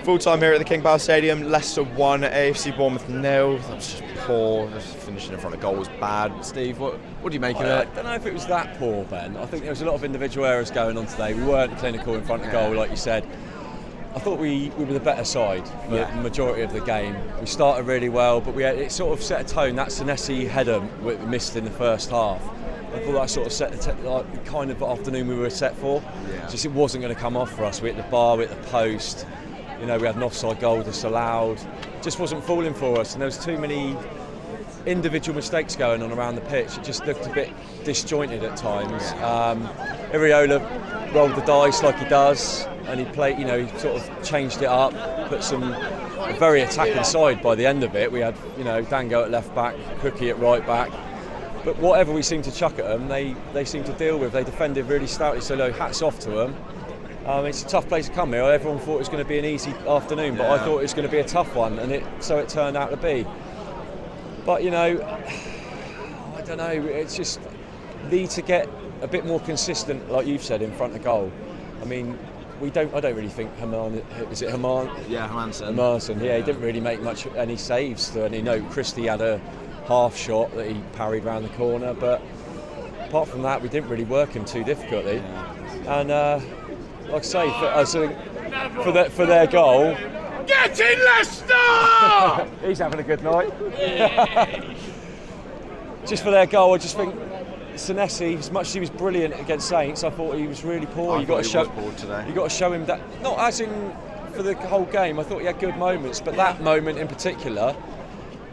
Full time here at the King Power Stadium. Leicester 1, AFC Bournemouth 0. That was just poor. Just finishing in front of goal was bad. Steve, what do you make of it? I don't know if it was that poor, Ben. I think there was a lot of individual errors going on today. We weren't clinical in front of goal, like you said. I thought we were the better side for the majority of the game. We started really well, but it sort of set a tone. That Senesi header we missed in the first half. I thought that sort of set the kind of afternoon we were set for. Yeah. Just it wasn't going to come off for us. We hit the bar, we hit the post. You know, we had an offside goal disallowed. Just wasn't falling for us, and there was too many individual mistakes going on around the pitch. It just looked a bit disjointed at times. Iriola rolled the dice like he does, and he played. You know, he sort of changed it up, put a very attacking side by the end of it. We had, you know, Dango at left back, Cookie at right back. But whatever we seemed to chuck at them, they seemed to deal with. They defended really stoutly, so hats off to them. It's a tough place to come here. Everyone thought it was going to be an easy afternoon, but I thought it was going to be a tough one, and so it turned out to be. But, you know, I don't know, it's just need to get a bit more consistent, like you've said, in front of goal. I mean, I don't really think is it Herman? Yeah, Hermanson. Hermanson, he didn't really make any saves. And you know, Christie had a half shot that he parried round the corner, but apart from that, we didn't really work him too difficultly. Yeah. And like I say, for their goal. Get in, Leicester! He's having a good night. Just for their goal, I just think Senesi, as much as he was brilliant against Saints, I thought he was really poor. You got to show him that. Not as in for the whole game. I thought he had good moments, but that moment in particular,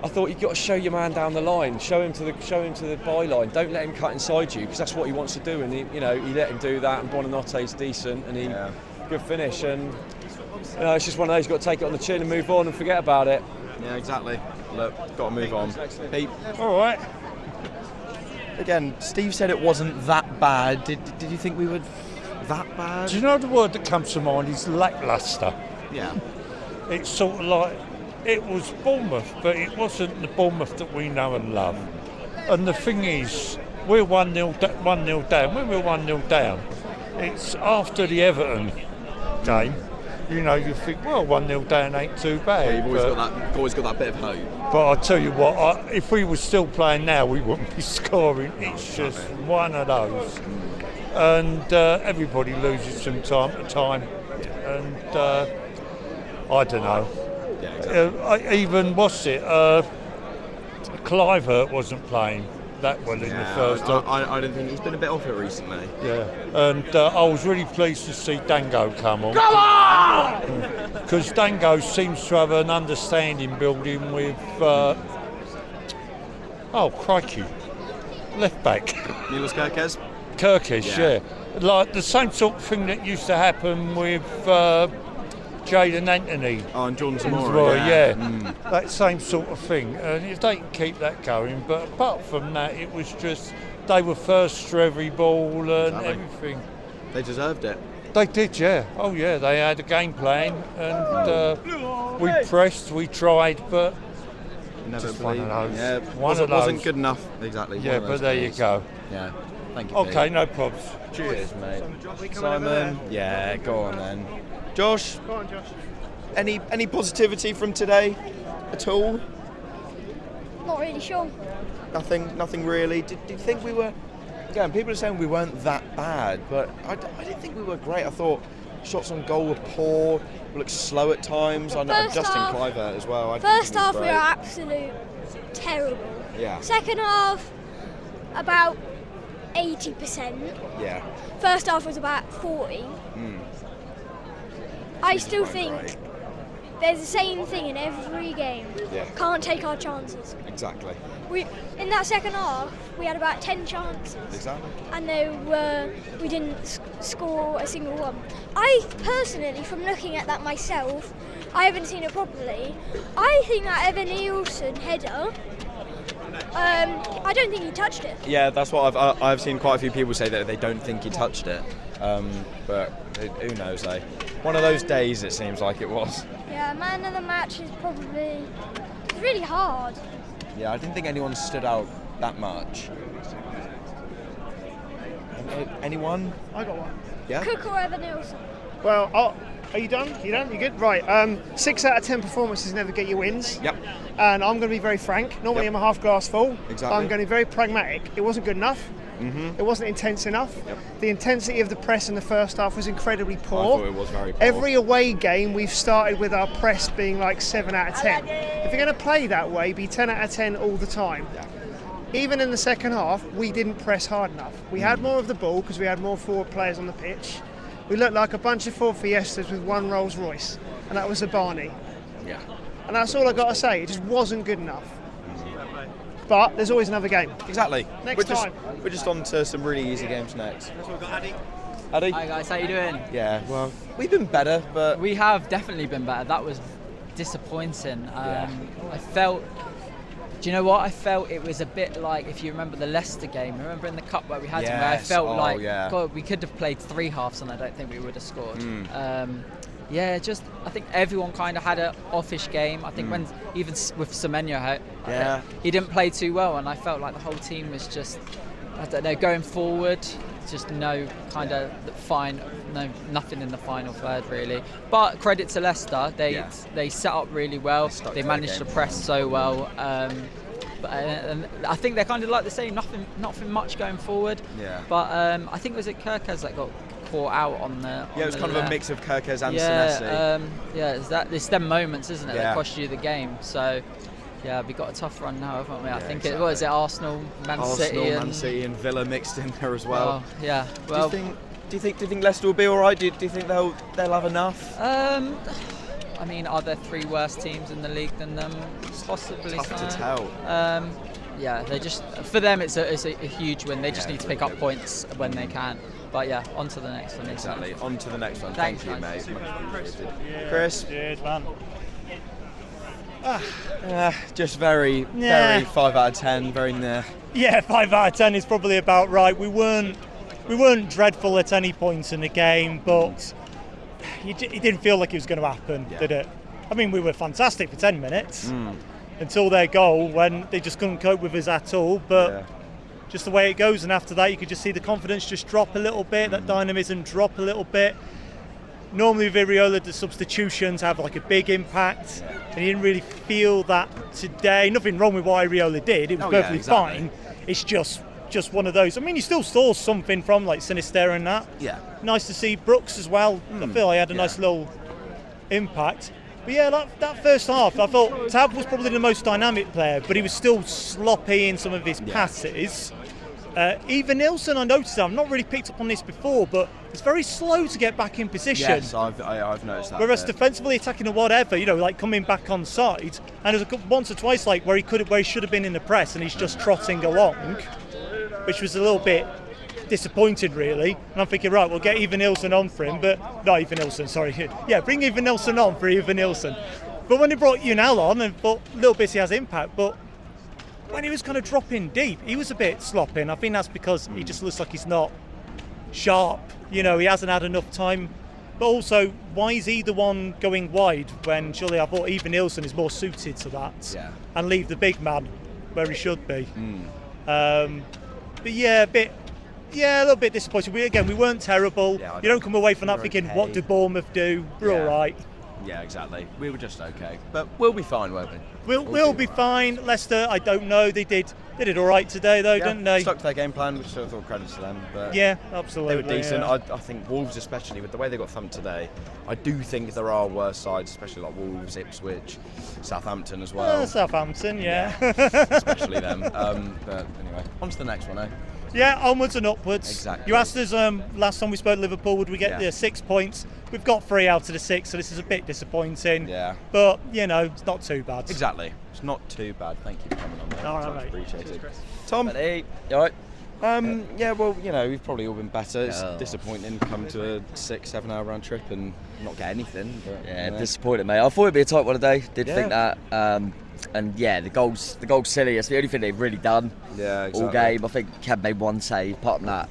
I thought you've got to show your man down the line, show him to the byline. Don't let him cut inside you, because that's what he wants to do. And he let him do that. And Buonanotte's decent, and good finish. And it's just one of those. You've got to take it on the chin and move on and forget about it. Yeah, exactly. Look, got to move on. Pete. All right. Again, Steve said it wasn't that bad. Did you think we were that bad? Do you know the word that comes to mind is lacklustre? Yeah. It's sort of like. It was Bournemouth, but it wasn't the Bournemouth that we know and love. And the thing is, we're 1-0 down. When we're 1-0 down, it's after the Everton game. You know, you think, well, 1-0 down ain't too bad. Yeah, you've always got that bit of hope. But I tell you what, if we were still playing now, we wouldn't be scoring. It's just one of those. And everybody loses from time to time. And I don't know. Yeah, exactly. Even Clivert wasn't playing that well in the first half. I don't think he's been a bit off it recently. Yeah, and I was really pleased to see Dango come on. Come on! Because Dango seems to have an understanding building with crikey, left back. Milos Kirkes? Kirkish, yeah. Like the same sort of thing that used to happen with Jadon Anthony. Oh, and Jordan Zamora. That same sort of thing. And if they can keep that going, but apart from that, it was just they were first for every ball and everything. They deserved it. They did, yeah. Oh, yeah. They had a game plan, and we pressed, we tried, but never just one of those. Yeah, wasn't good enough. Exactly. Yeah, but there you go. Yeah. Thank you. Okay, Pete. no problems. Cheers, mate. Simon. Yeah, go on then. Josh. Go on, Josh. Any positivity from today at all? Not really sure. Nothing really. Did you think we were? Again, people are saying we weren't that bad, but I didn't think we were great. I thought shots on goal were poor. We looked slow at times. I know Justin Clivert as well. First half we were absolute terrible. Yeah. Second half, about 80%. Yeah. First half was about 40. I still think there's the same thing in every game. Yeah. Can't take our chances. Exactly. In that second half, we had about 10 chances. Exactly. And we didn't score a single one. I personally, from looking at that myself, I haven't seen it properly. I think that Evan Nielsen header, I don't think he touched it. Yeah, that's what I've seen quite a few people say that they don't think he touched it. But who knows, eh? One of those days it seems like it was. Yeah, man of the match is probably really hard. Yeah, I didn't think anyone stood out that much. Anyone? I got one. Yeah? Cook or Evan Nielsen? Well, Are you done? You good? Right. 6 out of 10 performances never get you wins. Yep. And I'm going to be very frank. Normally I'm a half glass full. Exactly. I'm going to be very pragmatic. It wasn't good enough. Mm-hmm. It wasn't intense enough. Yep. The intensity of the press in the first half was incredibly poor. I thought it was very poor. Every away game we've started with our press being like 7 out of 10. If you're going to play that way, be 10 out of 10 all the time. Yeah. Even in the second half, we didn't press hard enough. We had more of the ball because we had more forward players on the pitch. We looked like a bunch of Ford Fiestas with one Rolls Royce, and that was a Barney. Yeah. And that's all I got to say. It just wasn't good enough. But there's always another game. Exactly. Next time. We're just on to some really easy games next. That's what we've got, Addy. Addy? Hi guys, how you doing? Yeah, well, we've been better, but... We have definitely been better. That was disappointing. I felt... Do you know what? I felt it was a bit like, if you remember the Leicester game, remember in the cup where we had him, where I felt God, we could have played 3 halves and I don't think we would have scored. I think everyone kind of had an offish game. I think when, even with Semenyo, he didn't play too well, and I felt like the whole team was just, I don't know, going forward, just no kind of nothing in the final third really. But credit to Leicester, they set up really well. They managed to press so well. And I think they're kind of like the same, nothing much going forward. Yeah. But I think it was Kirkes that got caught out on the. Yeah, it was kind of a mix of Kirkes and Senesi. It's them moments, isn't it, that cost you the game. So. Yeah, we got a tough run now, haven't we? I think exactly. What is it? Arsenal, Man City, and Villa mixed in there as well. Oh, yeah. Well, do you think Leicester will be all right? Do you think they'll have enough? I mean, are there 3 worse teams in the league than them? Possibly. Tough to tell. Yeah, they just, for them it's a huge win. They just need to pick up points when they can. But yeah, on to the next one. Exactly. On to the next one. Thanks, Thank you, guys. mate. Much appreciated. Chris. Cheers, man. Just very 5 out of 10, very near. Yeah, 5 out of 10 is probably about right. We weren't dreadful at any point in the game, but it didn't feel like it was going to happen, did it? I mean, we were fantastic for 10 minutes until their goal, when they just couldn't cope with us at all. But just the way it goes, and after that, you could just see the confidence just drop a little bit, that dynamism drop a little bit. Normally with Iriola, the substitutions have like a big impact, and you didn't really feel that today. Nothing wrong with what Iriola did; it was perfectly fine. It's just one of those. I mean, you still saw something from like Sinister and that. Yeah. Nice to see Brooks as well. I feel he had a nice little impact. But yeah, that first half, I thought Tab was probably the most dynamic player, but he was still sloppy in some of his passes. Even Nilsson, I noticed that. I've not really picked up on this before, but it's very slow to get back in position. Yes, I've noticed that. Whereas defensively attacking or whatever, like coming back on side, and there's once or twice like where he should have been in the press, and he's just trotting along, which was a little bit disappointing, really. And I'm thinking, right, we'll get Ivan Nilsson on for him, but not Ivan Nilsson, sorry. Yeah, bring Ivan Nilsson on for Ivan Nilsson. But when he brought Unal on, and thought little bits he has impact, but when he was kind of dropping deep, he was a bit sloppy, and I think that's because he just looks like he's not sharp. He hasn't had enough time. But also, why is he the one going wide when surely I thought Ivan Nilsson is more suited to that and leave the big man where he should be. But yeah, a little bit disappointed. We weren't terrible. Yeah, you don't come away from that thinking, what did Bournemouth do? We're all right. Yeah, exactly. We were just okay, but we'll be fine, won't we? We'll be fine. Leicester, I don't know. They did all right today, though, didn't they? Stuck to their game plan, which I thought credit to them. But yeah, absolutely. They were decent. Yeah. I think Wolves, especially with the way they got thumped today, I do think there are worse sides, especially like Wolves, Ipswich, Southampton as well. Southampton, yeah. Especially them. But anyway, on to the next one, eh? Yeah, onwards and upwards. Exactly. You asked us last time we spoke to Liverpool, would we get the 6 points? We've got 3 out of the 6, so this is a bit disappointing. Yeah. But, it's not too bad. Exactly. It's not too bad. Thank you for coming on there. All right, mate. Appreciate it. Tom? Hey, you all right? Yeah, well, we've probably all been better. It's disappointing to come to a 6-7 hour round trip and not get anything. But, disappointed, mate. I thought it'd be a tight one today. Did think that. And the goal's silly. It's the only thing they've really done all game. I think Kev made one save. Apart from that,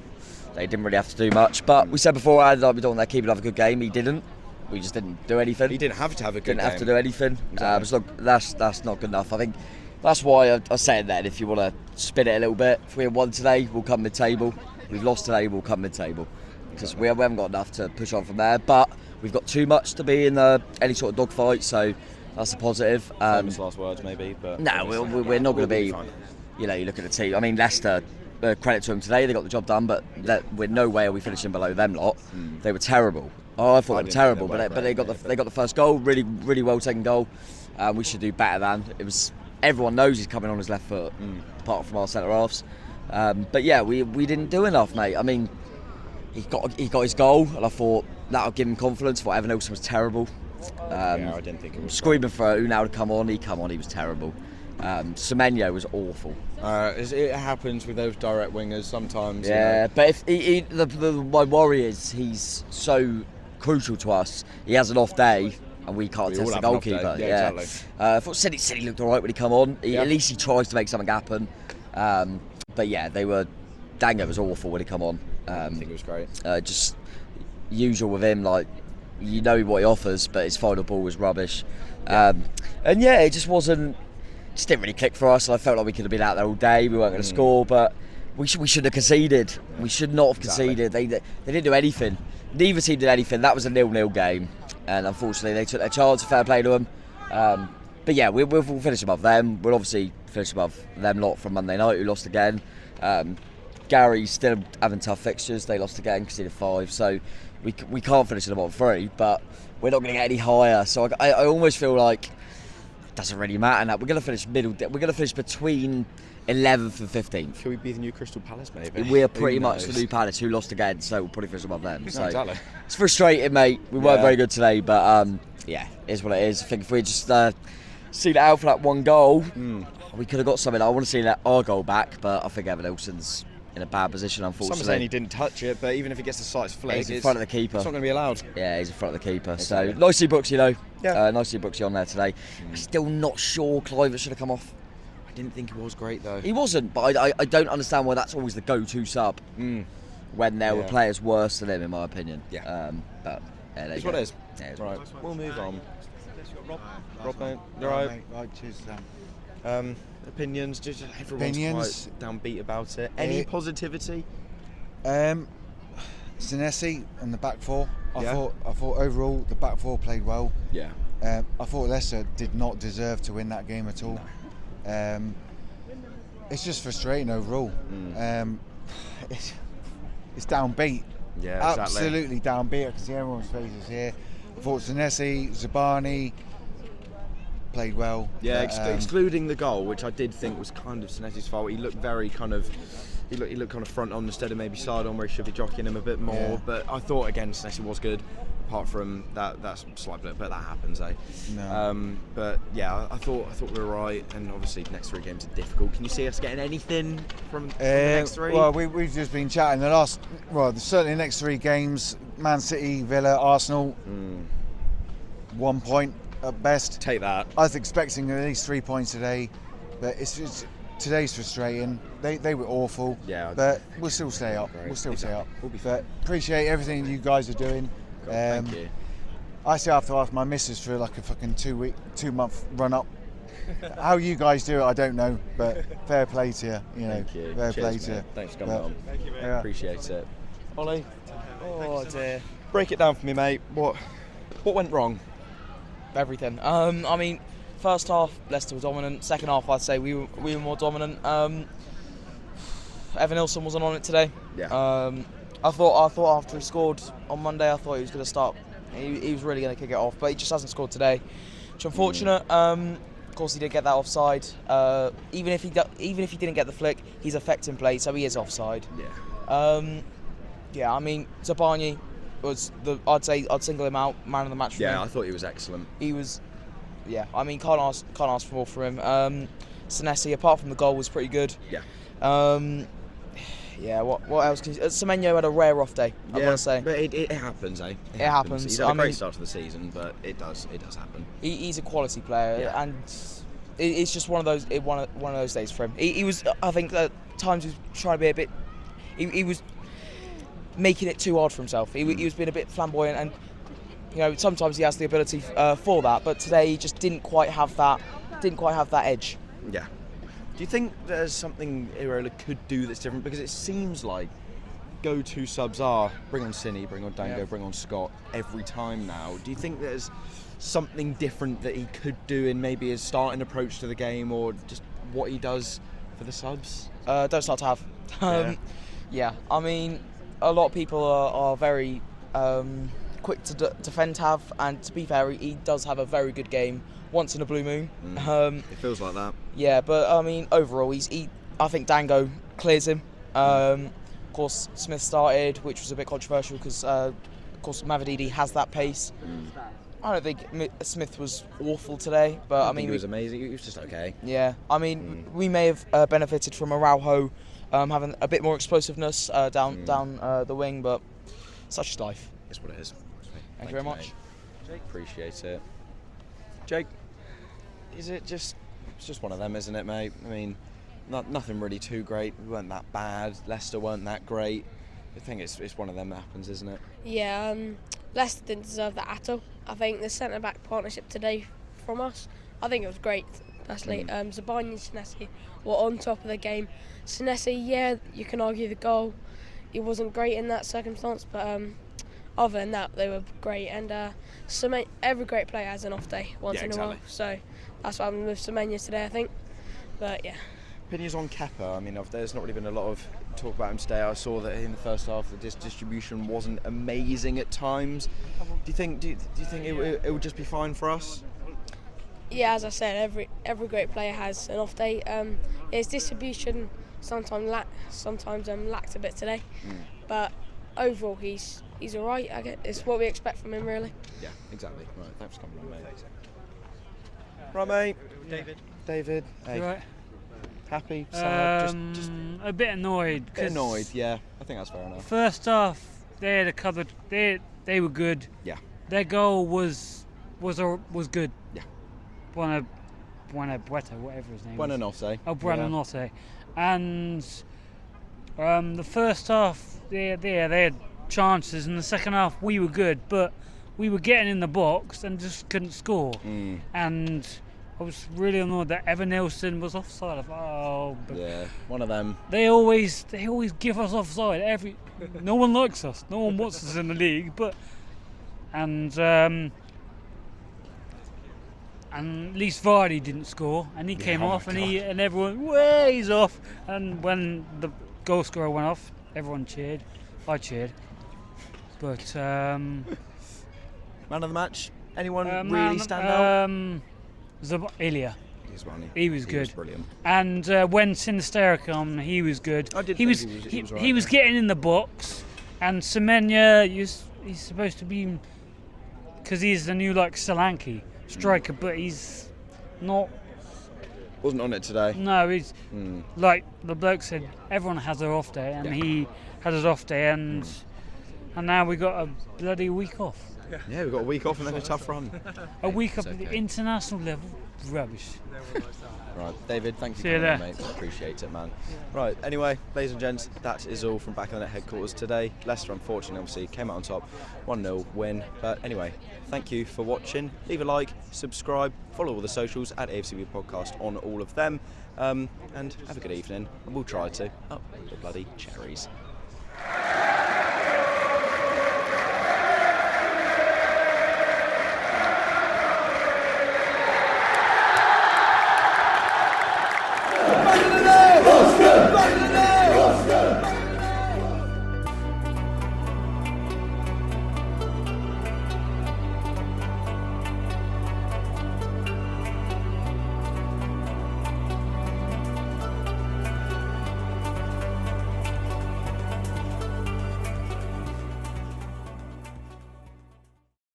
they didn't really have to do much. But we said before, I thought we don't want to keep another good game. He didn't. We just didn't do anything. He didn't have to have a good game. Didn't have to do anything. Exactly. So look, that's not good enough. I think that's why I was saying that if you want to spin it a little bit, if we won today, we'll come mid-table. We've lost today, we'll come mid-table. Because we haven't got enough to push on from there. But we've got too much to be in any sort of dogfight, so that's a positive. Famous last words, maybe, but no, we're not going to be. You know, you look at the team. I mean, Leicester. Credit to them today, they got the job done, but with no way are we finishing below them lot. They were terrible. I thought they were terrible, but they got the first goal, really well taken goal. We should do better than it was. Everyone knows he's coming on his left foot, apart from our centre halves. But yeah, we didn't do enough, mate. I mean, he got his goal, and I thought that'll give him confidence. I thought Evan Nilsson was terrible. I didn't think it was screaming for Unal to come on. He was terrible. Semenyo was awful. It happens with those direct wingers sometimes. Yeah, but if my worry is he's so crucial to us. He has an off day, and we can't test the goalkeeper. Yeah, exactly. I thought City looked all right when he come on. At least he tries to make something happen. But yeah, Dango was awful when he come on. I think it was great. Just usual with him, like you know what he offers, but his final ball was rubbish. And yeah, it just didn't really click for us. I felt like we could have been out there all day. We weren't going to score, but we should have conceded. We should not have conceded. They didn't do anything. Neither team did anything. That was a 0-0 game, and unfortunately they took their chance. Fair play to them. But yeah, we'll finish above them. We'll obviously finish above them lot from Monday night, who lost again. Gary's still having tough fixtures. They lost again, conceded 5. So we can't finish in the bottom 3, but we're not going to get any higher. So I almost feel like doesn't really matter now. We're going to finish middle. We're going to finish between 11th and 15th. Could we be the new Crystal Palace, maybe? We're pretty much the new Palace, who lost again, so we'll probably finish above them. So exactly. It's frustrating, mate. We weren't very good today, but yeah, it is what it is. I think if we just seen it out for that one goal, we could have got something. I want to see our goal back, but I think Evan Nilsson's in a bad position, unfortunately. Some saying he didn't touch it, but even if he gets the sights flick, he's in front of the keeper. It's not going to be allowed. Yeah, he's in front of the keeper. Exactly. So nicely Brooksy though. Yeah. Nicely Brooksy on there today. Still not sure Clive should have come off. I didn't think he was great though. He wasn't, but I don't understand why that's always the go-to sub when there were players worse than him, in my opinion. Yeah. But yeah, it's what it is. Yeah, right. We'll move on. Rob, mate. You alright? Right, cheers, Sam. Opinions? Just everyone's quite downbeat about it. Any positivity? Senesi and the back four. I thought overall the back four played well. Yeah. I thought Leicester did not deserve to win that game at all. It's just frustrating overall. It's downbeat. Yeah, exactly. Absolutely downbeat. I can see everyone's faces here. I thought Senesi, Zabani played well. Yeah, excluding the goal, which I did think was kind of Senesi's fault. He looked very kind of. He looked kind of front on instead of maybe side on, where he should be jockeying him a bit more. Yeah. But I thought again Senesi was good, apart from that's slight blip, but that happens, eh? No. But yeah, I thought we were right, and obviously the next 3 games are difficult. Can you see us getting anything from the next 3? Well, we've just been chatting certainly the next 3 games: Man City, Villa, Arsenal. 1 point at best. Take that. I was expecting at least 3 points today, but it's today's frustrating. They were awful. Yeah. But we'll still stay up. We'll still stay up. We'll be fine. Appreciate everything you guys are doing. Thank you. I still have to ask my missus for like a fucking 2-month run up. How you guys do it, I don't know, but fair play to you. You know, Thank you. fair Cheers, play to you. Thanks for coming on. Thank you, mate. Yeah. Appreciate it. Ollie. Oh dear. Break it down for me, mate. What went wrong? Everything. I mean, first half Leicester were dominant. Second half, I'd say we were more dominant. Evan Nilsson wasn't on it today. Yeah. I thought after he scored on Monday, I thought he was going to start. He was really going to kick it off, but he just hasn't scored today, which is unfortunate. Of course, he did get that offside. Even if he didn't get the flick, he's affecting play, so he is offside. Yeah. Yeah. I mean, Zabani was I'd single him out, man of the match for me. Yeah, I thought he was excellent. He was. Yeah. I mean, can't ask for more from him. Senesi, apart from the goal, was pretty good. Yeah. Yeah, what else can you... Semenyo had a rare off day, I want to say. But it happens, eh? It happens. He's had a great start to the season, but it does happen. He's a quality player, and it's just one of those days for him. He was, I think, at times he was trying to be a bit... He was making it too hard for himself. He was being a bit flamboyant, and you know sometimes he has the ability for that, but today he just didn't quite have that edge. Yeah. Do you think there's something Irola could do that's different? Because it seems like go-to subs are bring on Cine, bring on Dango, bring on Scott every time now. Do you think there's something different that he could do in maybe his starting approach to the game, or just what he does for the subs? Don't start to have. Yeah, I mean, a lot of people are very quick to defend Tav, and to be fair, he does have a very good game once in a blue moon. It feels like that. Yeah, but I mean, overall, I think Dango clears him. Of course, Smith started, which was a bit controversial because, of course, Mavididi has that pace. I don't think Smith was awful today, but I mean, he was amazing. He was just okay. Yeah, I mean, we may have benefited from Araujo having a bit more explosiveness down the wing, but such is life. It's what it is. Thank you very much. Mate. Jake, appreciate it. Jake, it's just one of them, isn't it, mate? I mean, nothing really too great. We weren't that bad. Leicester weren't that great. I think it's one of them that happens, isn't it? Yeah, Leicester didn't deserve that at all. I think the centre-back partnership today from us, I think it was great, personally. Zabani and Senesi were on top of the game. Senesi, yeah, you can argue the goal. He wasn't great in that circumstance, but other than that, they were great. And every great player has an off day once in a while. So that's what happened with Semenya today, I think. But yeah. Opinions on Kepa? I mean, there's not really been a lot of talk about him today. I saw that in the first half the distribution wasn't amazing at times. Do you think it would just be fine for us? Yeah, as I said, every great player has an off day. His distribution sometimes lacked a bit today, but overall he's all right. I guess it's what we expect from him, really. Yeah, exactly. Right, thanks for coming on, mate. Right, mate. David. Hey. Right. Happy? Sad? Just a bit annoyed. Yeah. I think that's fair enough. First half, they had a covered. They were good. Yeah. Their goal was good. Yeah. Buonanotte, whatever his name. Buonanotte. Oh, Buonanotte. Yeah. And the first half, they had chances. In the second half, we were good, but we were getting in the box and just couldn't score. And I was really annoyed that Evan Nilsson was offside. Yeah, one of them. They always give us offside. No one likes us. No one wants us in the league. And at least Vardy didn't score, and he came off, and everyone he's off. And when the goal scorer went off, everyone cheered. I cheered. But man of the match. Anyone really stand out? Ilya. He was good. He was brilliant. And when Sinisterra came, he was good. He was getting in the box. And Semenya, he's supposed to be, because he's the new Solanke striker, but he's not. Wasn't on it today. No, he's like the bloke said. Everyone has their off day, and he had his off day, and now we got a bloody week off. Yeah, we've got a week off and then a tough run. A week up at the international level, rubbish. Right, David, thank you for coming on, mate. Appreciate it, man. Right, anyway, ladies and gents, that is all from back on the headquarters today. Leicester, unfortunately, obviously, came out on top. 1-0 win. But anyway, thank you for watching. Leave a like, subscribe, follow all the socials at AFCB Podcast on all of them. And have a good evening. And we'll try to up the bloody cherries. Back in the day!